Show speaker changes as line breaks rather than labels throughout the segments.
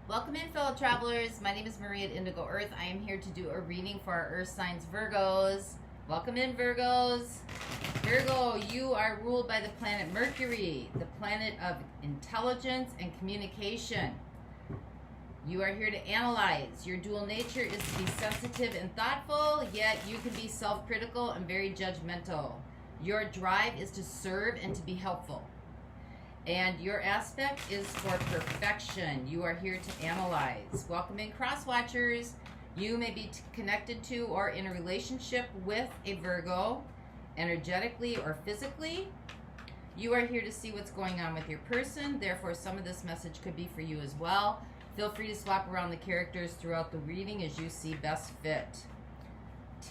Welcome in, fellow travelers. My name is Marie at Indigo Earth. I am here to do a reading for our Earth signs Virgos. Welcome in, Virgos. Virgo, you are ruled by the planet Mercury, the planet of intelligence and communication. You are here to analyze. Your dual nature is to be sensitive and thoughtful, yet you can be self-critical and very judgmental. Your drive is to serve and to be helpful. And your aspect is for perfection. You are here to analyze. Welcome in, cross watchers. You may be connected to or in a relationship with a Virgo, energetically or physically. You are here to see what's going on with your person. Therefore, some of this message could be for you as well. Feel free to swap around the characters throughout the reading as you see best fit.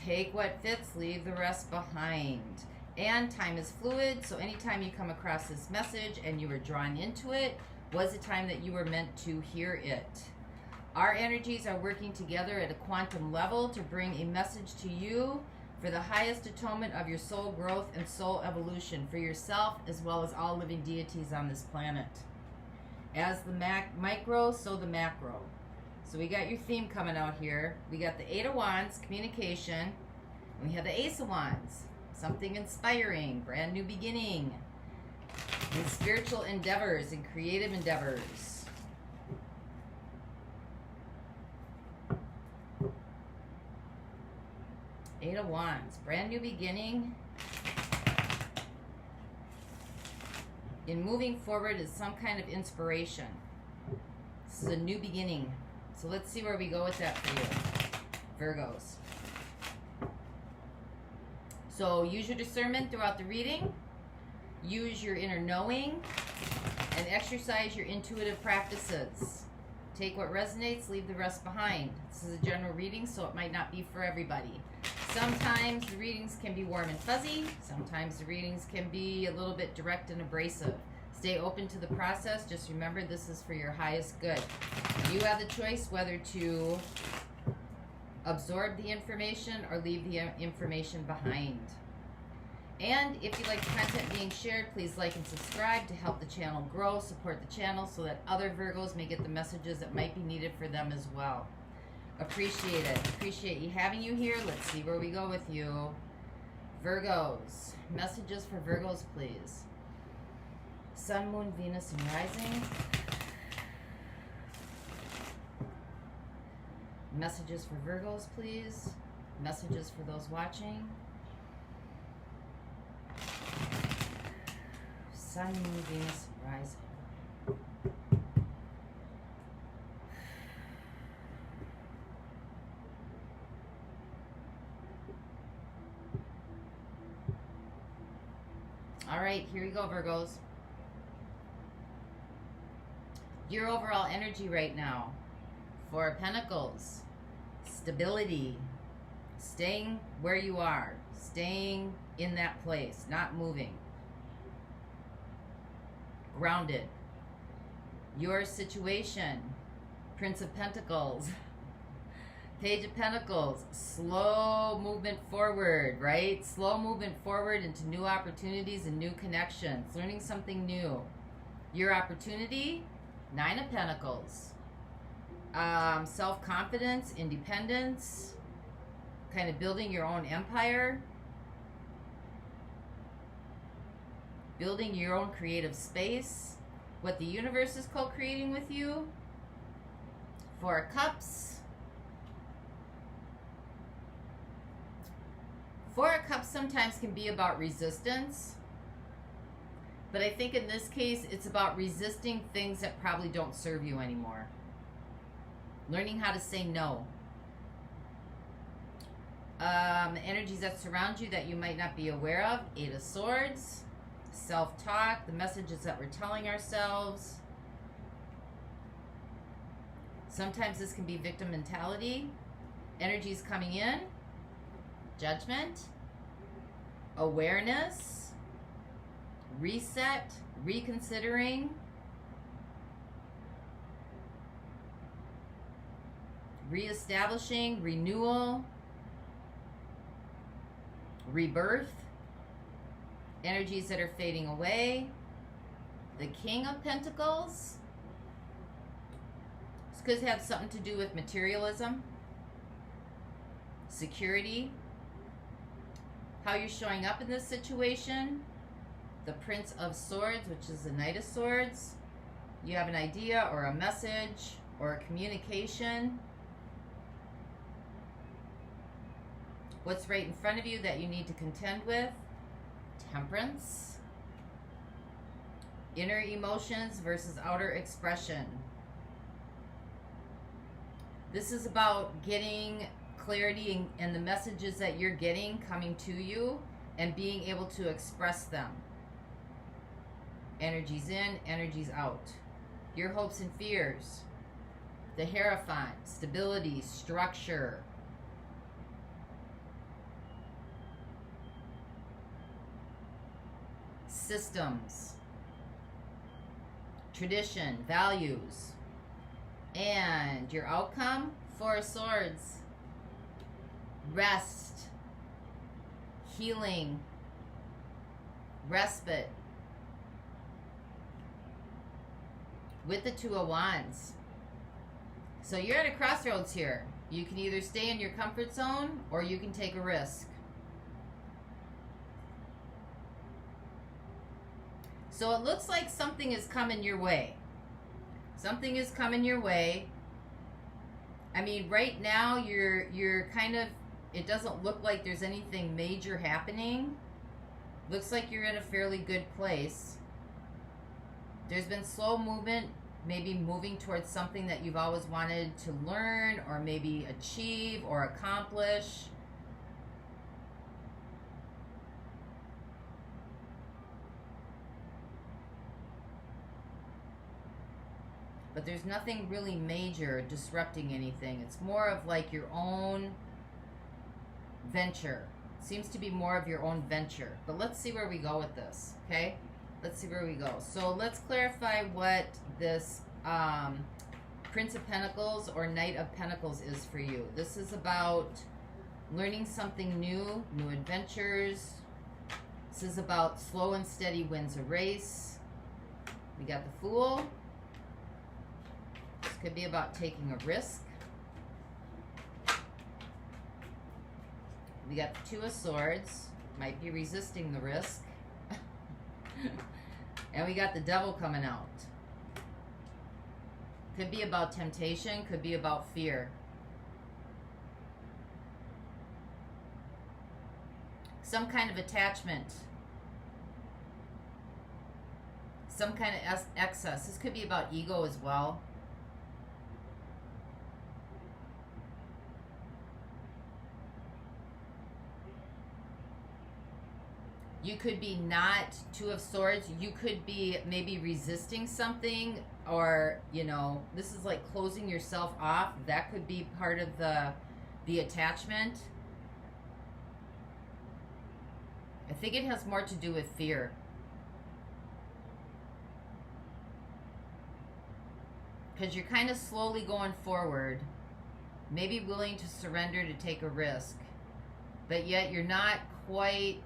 Take what fits, leave the rest behind. And time is fluid, so anytime you come across this message and you were drawn into it, was the time that you were meant to hear it. Our energies are working together at a quantum level to bring a message to you for the highest atonement of your soul growth and soul evolution for yourself as well as all living deities on this planet. As the micro, so the macro. So we got your theme coming out here. We got the Eight of Wands, communication, and we have the Ace of Wands. Something inspiring, brand new beginning, in spiritual endeavors and creative endeavors. Eight of Wands, brand new beginning. In moving forward is some kind of inspiration. This is a new beginning. So let's see where we go with that for you, Virgos. So use your discernment throughout the reading. Use your inner knowing and exercise your intuitive practices. Take what resonates, leave the rest behind. This is a general reading, so it might not be for everybody. Sometimes the readings can be warm and fuzzy. Sometimes the readings can be a little bit direct and abrasive. Stay open to the process. Just remember, this is for your highest good. You have the choice whether to absorb the information or leave the information behind. And if you like the content being shared, please like and subscribe to help the channel grow, support the channel so that other Virgos may get the messages that might be needed for them as well. Appreciate it. Appreciate you having you here. Let's see where we go with you. Virgos. Messages for Virgos, please. Sun, Moon, Venus, and Rising. Messages for Virgos, please. Messages for those watching. Sun, Moon, Venus, Rising. All right, here we go, Virgos. Your overall energy right now. Four of Pentacles. Stability, staying where you are, staying in that place, not moving, grounded. Your situation, Prince of Pentacles, Page of Pentacles, slow movement forward, right? Slow movement forward into new opportunities and new connections, learning something new. Your opportunity, Nine of Pentacles. Self-confidence, independence, kind of building your own empire, building your own creative space, what the universe is co-creating with you. Four of Cups. Four of Cups sometimes can be about resistance, but I think in this case it's about resisting things that probably don't serve you anymore. Learning how to say no. Energies that surround you that you might not be aware of. Eight of Swords. Self-talk. The messages that we're telling ourselves. Sometimes this can be victim mentality. Energies coming in. Judgment. Awareness. Reset. Reconsidering. Reestablishing, renewal, rebirth, energies that are fading away. The King of Pentacles is could have something to do with materialism, security, how you're showing up in this situation. The Prince of Swords, which is the Knight of Swords. You have an idea or a message or a communication. What's right in front of you that you need to contend with? Temperance. Inner emotions versus outer expression. This is about getting clarity in the messages that you're getting coming to you and being able to express them. Energy's in, energy's out. Your hopes and fears. The Hierophant, stability, structure. Systems. Tradition, values. And your outcome, Four of Swords. Rest. Healing. Respite. With the Two of Wands. So you're at a crossroads here. You can either stay in your comfort zone or you can take a risk. So it looks like something is coming your way. Something is coming your way. I mean, right now you're kind of, it doesn't look like there's anything major happening. Looks like you're in a fairly good place. There's been slow movement, maybe moving towards something that you've always wanted to learn or maybe achieve or accomplish. But there's nothing really major disrupting anything. It's more of like your own venture. It seems to be more of your own venture. But let's see where we go with this, okay? Let's see where we go. So let's clarify what this Prince of Pentacles or Knight of Pentacles is for you. This is about learning something new, new adventures. This is about slow and steady wins a race. We got the Fool. This could be about taking a risk. We got the Two of Swords. Might be resisting the risk. And we got the Devil coming out. Could be about temptation, could be about fear. Some kind of attachment. Some kind of excess. This could be about ego as well. You could be not Two of Swords. You could be maybe resisting something, or, you know, this is like closing yourself off. That could be part of the attachment. I think it has more to do with fear. Because you're kind of slowly going forward, maybe willing to surrender to take a risk, but yet you're not quite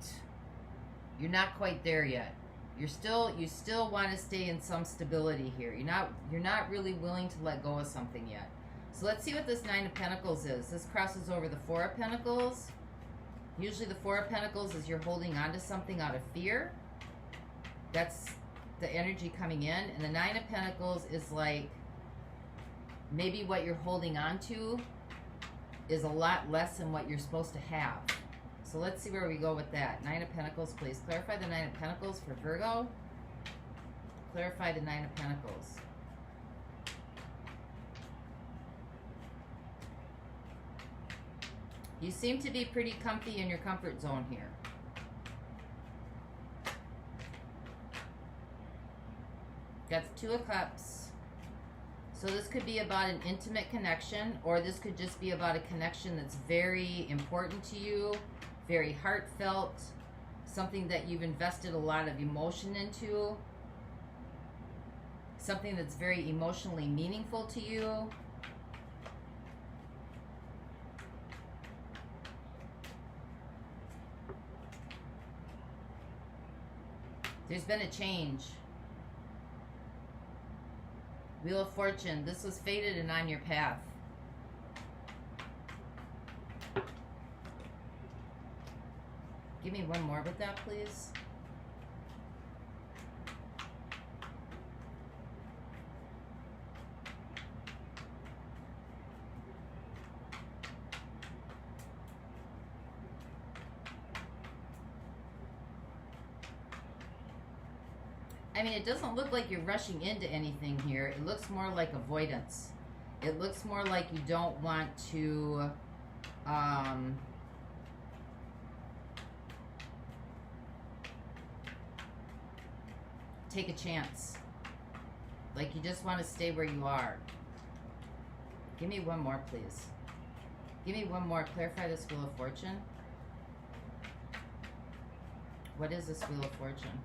there yet. You still want to stay in some stability here. You're not really willing to let go of something yet. So let's see what this Nine of Pentacles is. This crosses over the Four of Pentacles. Usually the Four of Pentacles is you're holding on to something out of fear. That's the energy coming in. And the Nine of Pentacles is like maybe what you're holding on to is a lot less than what you're supposed to have. So let's see where we go with that. Nine of Pentacles, please. Clarify the Nine of Pentacles for Virgo. Clarify the Nine of Pentacles. You seem to be pretty comfy in your comfort zone here. Got the Two of Cups. So this could be about an intimate connection, or this could just be about a connection that's very important to you, very heartfelt, something that you've invested a lot of emotion into, something that's very emotionally meaningful to you. There's been a change. Wheel of Fortune. This was fated and on your path. Give me one more with that, please. I mean, it doesn't look like you're rushing into anything here. It looks more like avoidance. It looks more like you don't want to take a chance. Like you just want to stay where you are. Give me one more, please. Give me one more. Clarify this Wheel of Fortune. What is this Wheel of Fortune?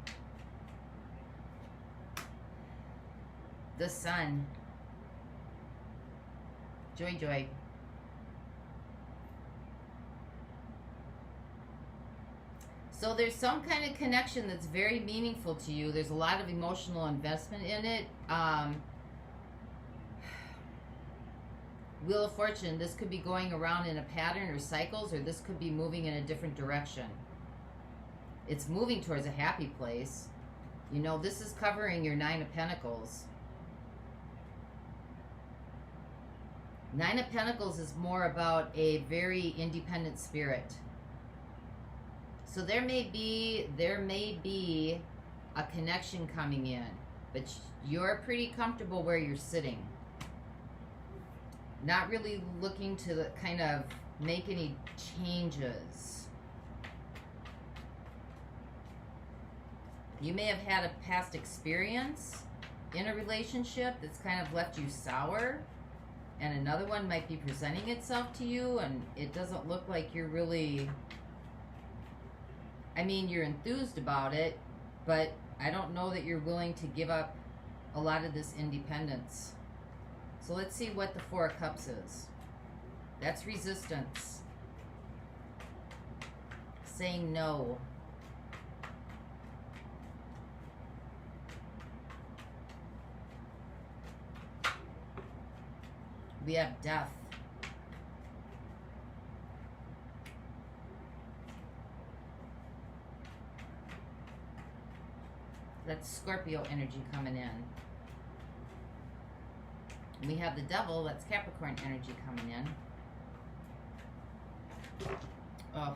The Sun. Joy, joy. So there's some kind of connection that's very meaningful to you. There's a lot of emotional investment in it. Wheel of Fortune, this could be going around in a pattern or cycles, or this could be moving in a different direction. It's moving towards a happy place. You know, this is covering your Nine of Pentacles. Nine of Pentacles is more about a very independent spirit. So there may be a connection coming in, but you're pretty comfortable where you're sitting. Not really looking to kind of make any changes. You may have had a past experience in a relationship that's kind of left you sour. And another one might be presenting itself to you, and it doesn't look like you're really... I mean, you're enthused about it, but I don't know that you're willing to give up a lot of this independence. So let's see what the Four of Cups is. That's resistance. Saying no. We have death. That's Scorpio energy coming in. We have the Devil, that's Capricorn energy coming in. Oh.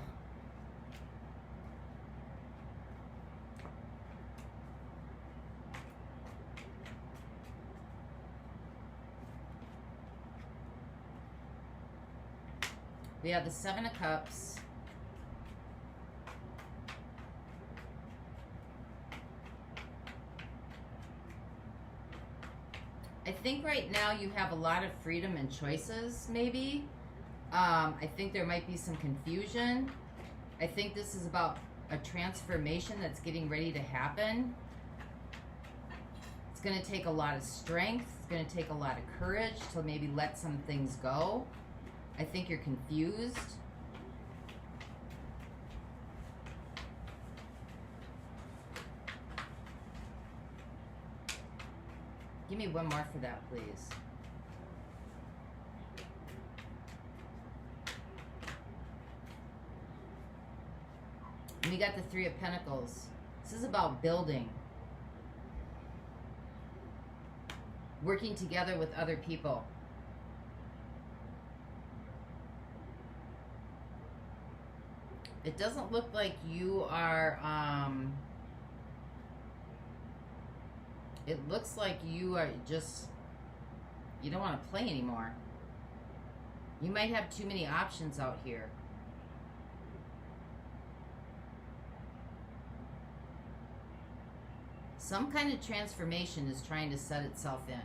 We have the Seven of Cups. I think right now you have a lot of freedom and choices, maybe. I think there might be some confusion. I think this is about a transformation that's getting ready to happen. It's going to take a lot of strength. It's going to take a lot of courage to maybe let some things go. I think you're confused. Give me one more for that, please. And we got the Three of Pentacles. This is about building. Working together with other people. It doesn't look like you are, it looks like you are just, you don't want to play anymore. You might have too many options out here. Some kind of transformation is trying to set itself in,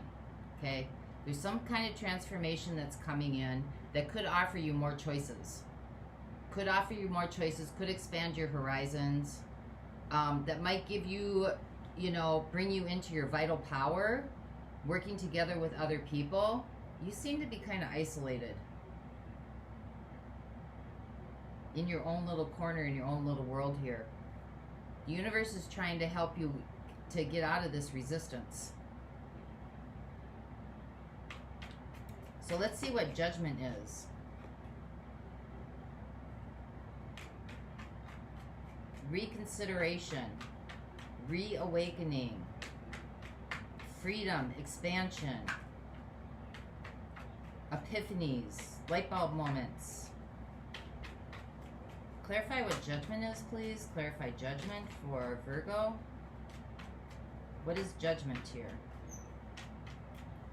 okay? There's some kind of transformation that's coming in that could offer you more choices. Could offer you more choices, could expand your horizons, that might give you, you know, bring you into your vital power, working together with other people. You seem to be kind of isolated in your own little corner, in your own little world here. The universe is trying to help you to get out of this resistance. So let's see what Judgment is. Reconsideration, reawakening, freedom, expansion, epiphanies, light bulb moments. Clarify what Judgment is, please. Clarify Judgment for Virgo. What is Judgment here?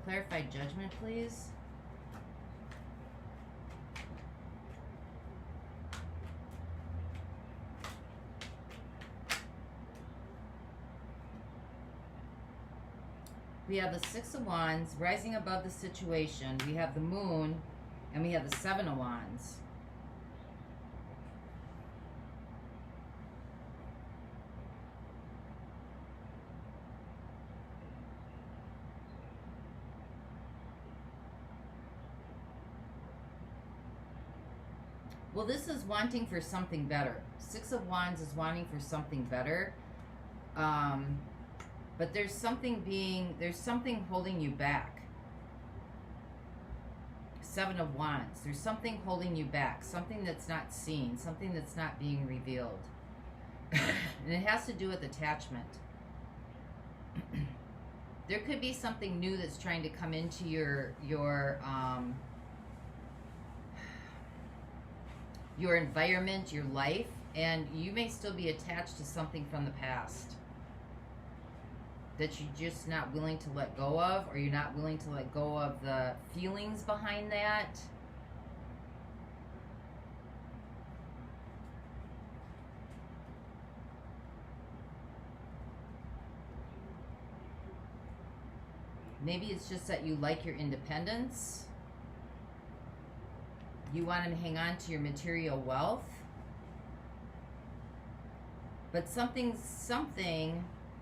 Clarify Judgment, please. We have the Six of Wands rising above the situation. We have the Moon, and we have the Seven of Wands. Well, this is wanting for something better. Six of Wands is wanting for something better. But there's something holding you back. Seven of Wands. There's something holding you back. Something that's not seen. Something that's not being revealed. And it has to do with attachment. There could be something new that's trying to come into your environment, your life, and you may still be attached to something from the past that you're just not willing to let go of, or you're not willing to let go of the feelings behind that. Maybe it's just that you like your independence. You want to hang on to your material wealth. But something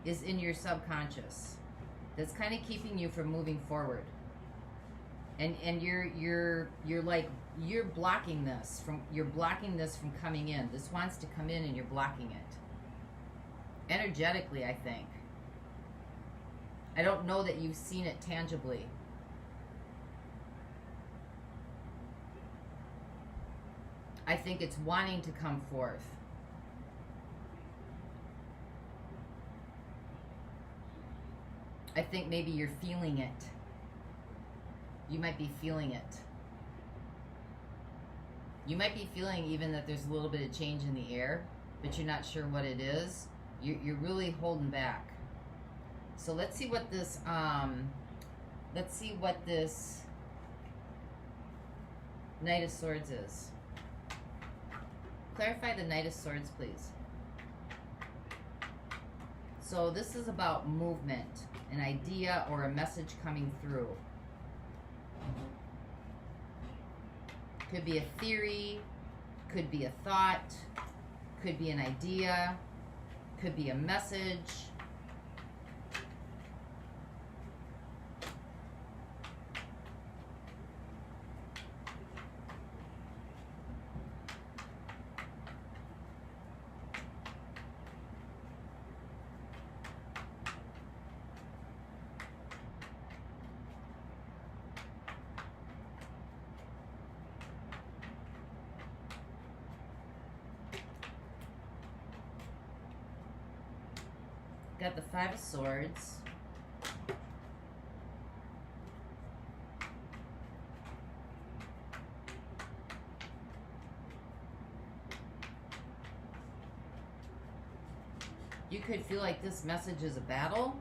is in your subconscious that's kind of keeping you from moving forward. And you're blocking this from coming in. This wants to come in and you're blocking it. Energetically, I think. I don't know that you've seen it tangibly. I think it's wanting to come forth. I think maybe you're feeling it. You might be feeling it. You might be feeling even that there's a little bit of change in the air, but you're not sure what it is. You're really holding back. So let's see what this Knight of Swords is. Clarify the Knight of Swords, please. So this is about movement, an idea or a message coming through. Could be a theory, could be a thought, could be an idea, could be a message. Got the Five of Swords. You could feel like this message is a battle.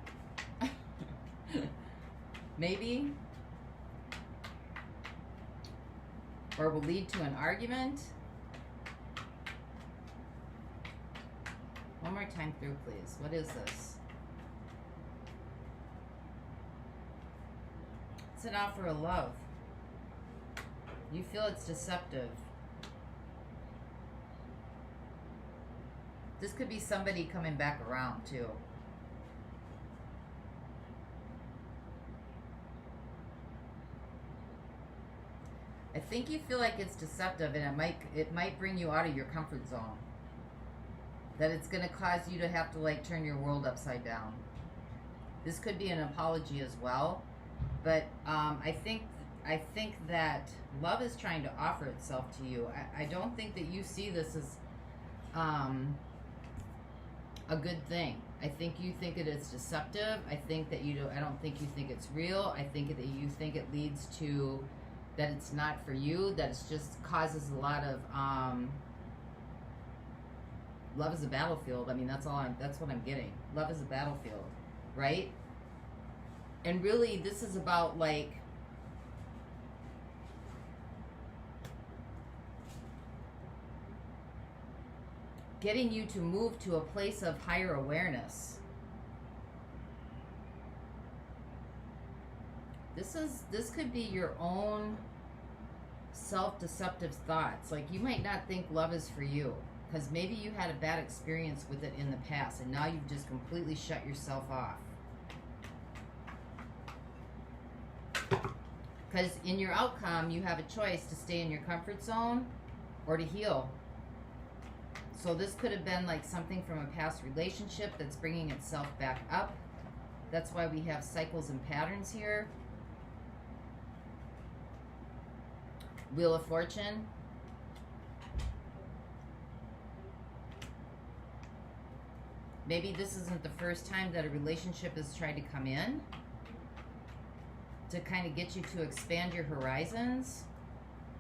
Maybe. Or will lead to an argument. One more time through, please. What is this? It's an offer of love. You feel it's deceptive. This could be somebody coming back around, too. I think you feel like it's deceptive, and it might bring you out of your comfort zone. That it's going to cause you to have to like turn your world upside down. This could be an apology as well, but I think I think that love is trying to offer itself to you. I don't think that you see this as a good thing. I think you think that it's deceptive. I think that I don't think you think it's real. I think that you think it leads to that it's not for you, that it just causes a lot of love is a battlefield. I mean, that's what I'm getting. Love is a battlefield, right? And really this is about like getting you to move to a place of higher awareness. This could be your own self-deceptive thoughts. Like, you might not think love is for you because maybe you had a bad experience with it in the past and now you've just completely shut yourself off. Because in your outcome, you have a choice to stay in your comfort zone or to heal. So this could have been like something from a past relationship that's bringing itself back up. That's why we have cycles and patterns here. Wheel of Fortune. Maybe this isn't the first time that a relationship has tried to come in to kind of get you to expand your horizons.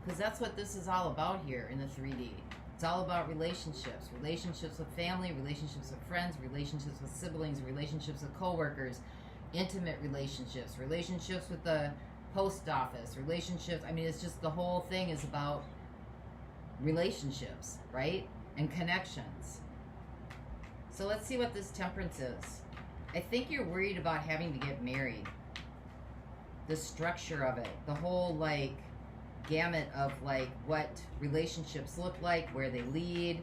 Because that's what this is all about here in the 3D. It's all about relationships. Relationships with family, relationships with friends, relationships with siblings, relationships with coworkers, intimate relationships, relationships with the post office, relationships. I mean, it's just the whole thing is about relationships, right? And connections. So let's see what this Temperance is. I think you're worried about having to get married. The structure of it, the whole like gamut of like what relationships look like, where they lead.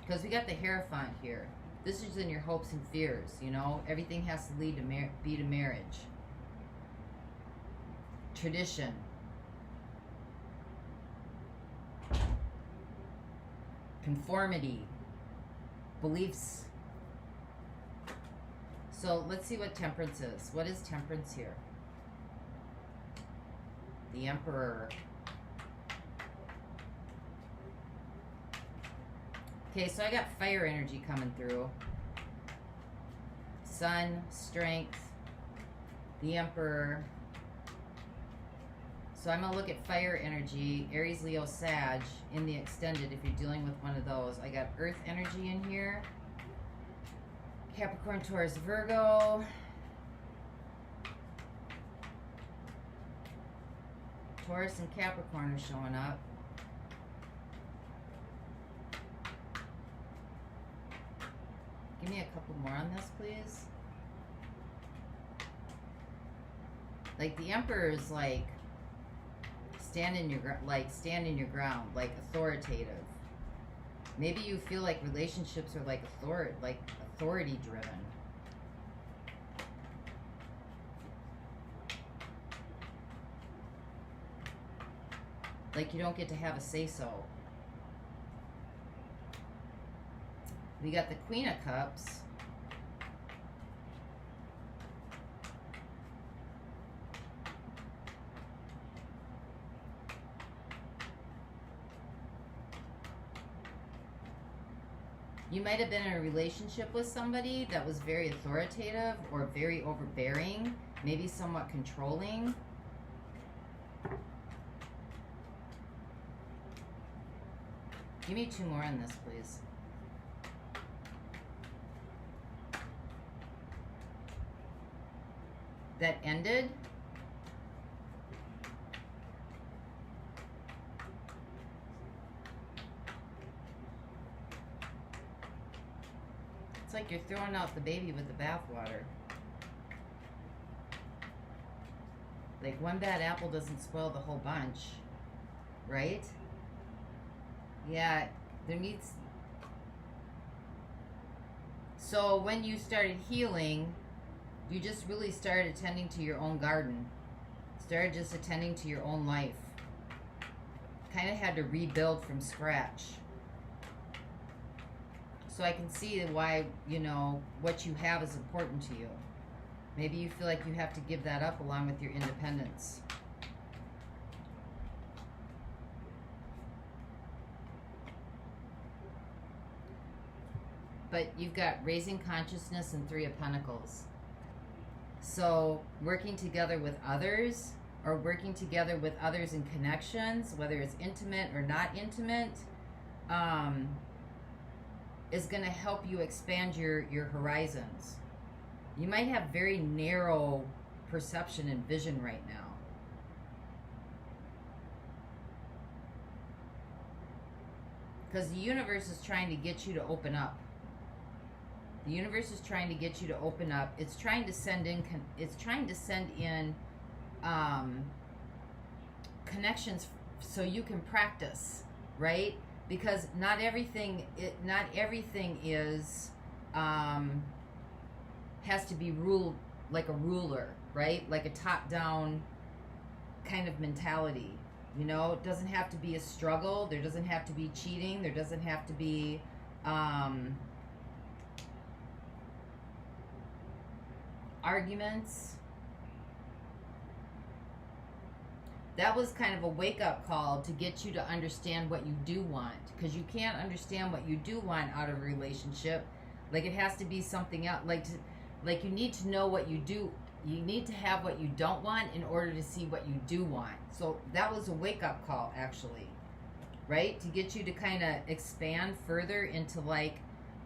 Because we got the Hierophant here. This is in your hopes and fears, you know. Everything has to lead to be to marriage. Tradition. Conformity. Beliefs. So let's see what Temperance is. What is Temperance here? The Emperor. Okay, so I got fire energy coming through. Sun, strength, the Emperor. So I'm going to look at fire energy, Aries, Leo, Sag, in the extended if you're dealing with one of those. I got earth energy in here. Capricorn, Taurus, Virgo. Taurus and Capricorn are showing up. Give me a couple more on this, please. Like the Emperor is like stand in your ground, like authoritative. Maybe you feel like relationships are like authority driven. Like you don't get to have a say-so. We got the Queen of Cups. You might have been in a relationship with somebody that was very authoritative or very overbearing, maybe somewhat controlling. Give me two more on this, please. That ended. It's like you're throwing out the baby with the bathwater. Like one bad apple doesn't spoil the whole bunch, right? Yeah, there needs... So when you started healing, you just really started attending to your own garden. Started just attending to your own life. Kind of had to rebuild from scratch. So I can see why, you know, what you have is important to you. Maybe you feel like you have to give that up along with your independence. But you've got raising consciousness and 3 of Pentacles. So working together with others, or working together with others in connections, whether it's intimate or not intimate, is going to help you expand your horizons. You might have very narrow perception and vision right now. Because the universe is trying to get you to open up. The universe is trying to get you to open up. It's trying to send in connections so you can practice, right? Because not everything is has to be ruled like a ruler, right? Like a top-down kind of mentality. You know, it doesn't have to be a struggle. There doesn't have to be cheating. There doesn't have to be arguments. That was kind of a wake-up call to get you to understand what you do want, because you can't understand what you do want out of a relationship. Like, it has to be something else. Like you need to know what you do. You need to have what you don't want in order to see what you do want. So that was a wake-up call, actually, right? To get you to kind of expand further into, like,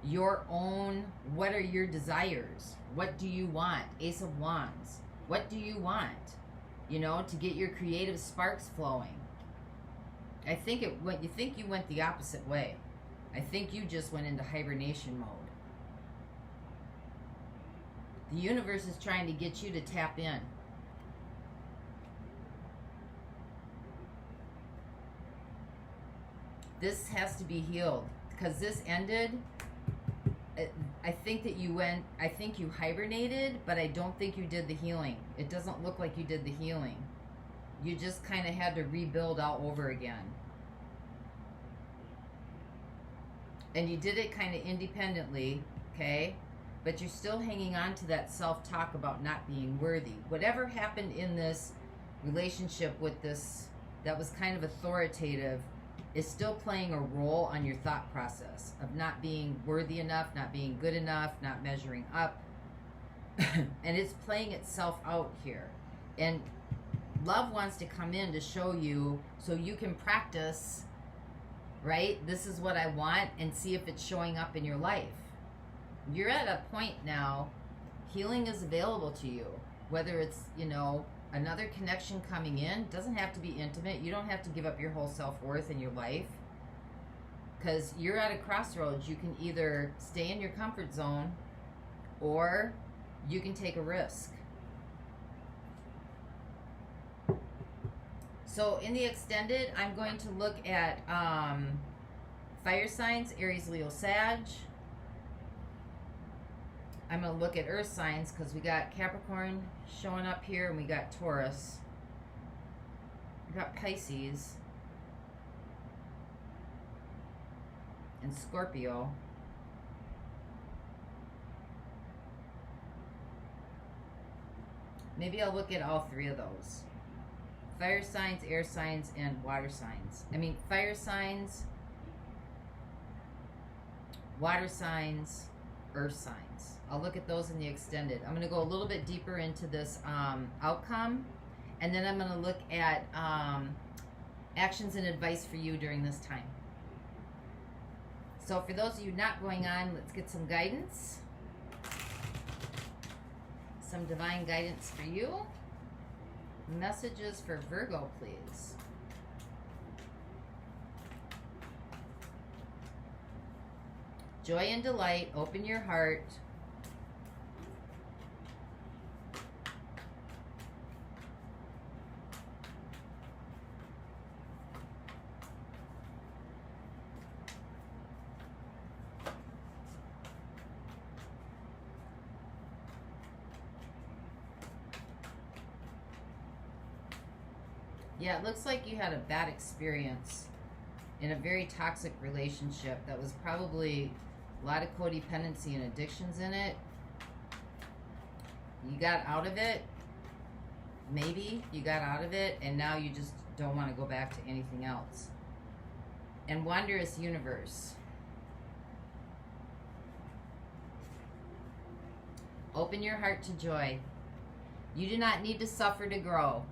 your own, what are your desires? What do you want? Ace of Wands. What do you want? You know, to get your creative sparks flowing. I think you went the opposite way. I think you just went into hibernation mode. The universe is trying to get you to tap in. This has to be healed, because this ended. I think you hibernated, but I don't think you did the healing. It doesn't look like you did the healing. You just kind of had to rebuild all over again. And you did it kind of independently, okay? But you're still hanging on to that self-talk about not being worthy. Whatever happened in this relationship with this that was kind of authoritative is still playing a role on your thought process of not being worthy enough, not being good enough, not measuring up. And it's playing itself out here. And love wants to come in to show you so you can practice, right? This is what I want, and see if it's showing up in your life. You're at a point now, healing is available to you. Whether it's, you know, another connection coming in, doesn't have to be intimate. You don't have to give up your whole self-worth in your life. Because you're at a crossroads. You can either stay in your comfort zone, or you can take a risk. So in the extended, I'm going to look at fire signs, Aries, Leo, Sag. I'm going to look at earth signs because we got Capricorn showing up here, and we got Taurus. We got Pisces. And Scorpio. Maybe I'll look at all 3 of those. Fire signs, air signs, and water signs. I mean, fire signs, water signs, earth signs. I'll look at those in the extended. I'm going to go a little bit deeper into this outcome, and then I'm going to look at actions and advice for you during this time. So for those of you not going on, let's get some guidance. Some divine guidance for you. Messages for Virgo, please. Joy and delight. Open your heart. Yeah, it looks like you had a bad experience in a very toxic relationship that was probably a lot of codependency and addictions in it. You got out of it. Maybe you got out of it, and now you just don't want to go back to anything else. And wondrous universe. Open your heart to joy. You do not need to suffer to grow.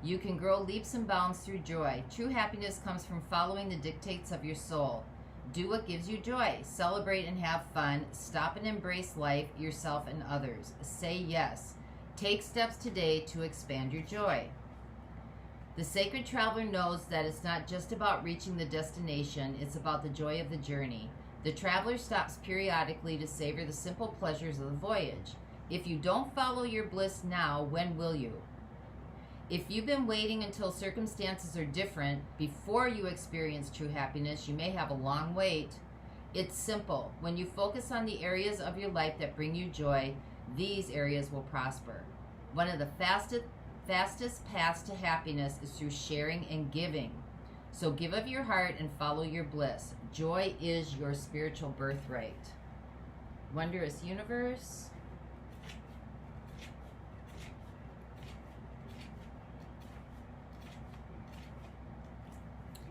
You can grow leaps and bounds through joy. True happiness comes from following the dictates of your soul. Do what gives you joy. Celebrate and have fun. Stop and embrace life, yourself, and others. Say yes. Take steps today to expand your joy. The sacred traveler knows that it's not just about reaching the destination, it's about the joy of the journey. The traveler stops periodically to savor the simple pleasures of the voyage. If you don't follow your bliss now, when will you? If you've been waiting until circumstances are different before you experience true happiness, you may have a long wait. It's simple. When you focus on the areas of your life that bring you joy, these areas will prosper. One of the fastest paths to happiness is through sharing and giving. So give of your heart and follow your bliss. Joy is your spiritual birthright. Wondrous universe.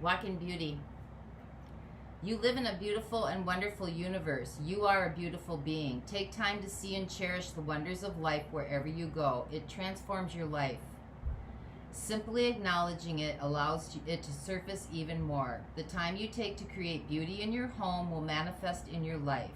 Walk in beauty. You live in a beautiful and wonderful universe. You are a beautiful being. Take time to see and cherish the wonders of life wherever you go. It transforms your life. Simply acknowledging it allows it to surface even more. The time you take to create beauty in your home will manifest in your life.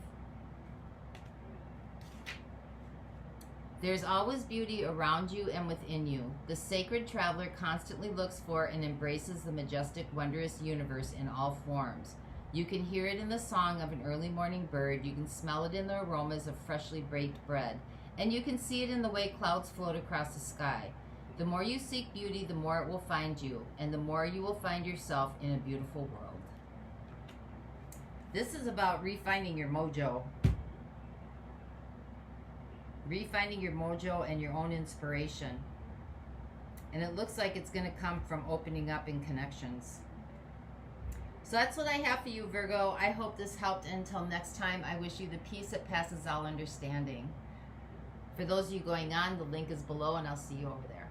There's always beauty around you and within you. The sacred traveler constantly looks for and embraces the majestic, wondrous universe in all forms. You can hear it in the song of an early morning bird. You can smell it in the aromas of freshly baked bread. And you can see it in the way clouds float across the sky. The more you seek beauty, the more it will find you. And the more you will find yourself in a beautiful world. This is about refining your mojo. Refining your mojo and your own inspiration. And it looks like it's going to come from opening up in connections. So that's what I have for you, Virgo. I hope this helped. Until next time, I wish you the peace that passes all understanding. For those of you going on, the link is below, and I'll see you over there.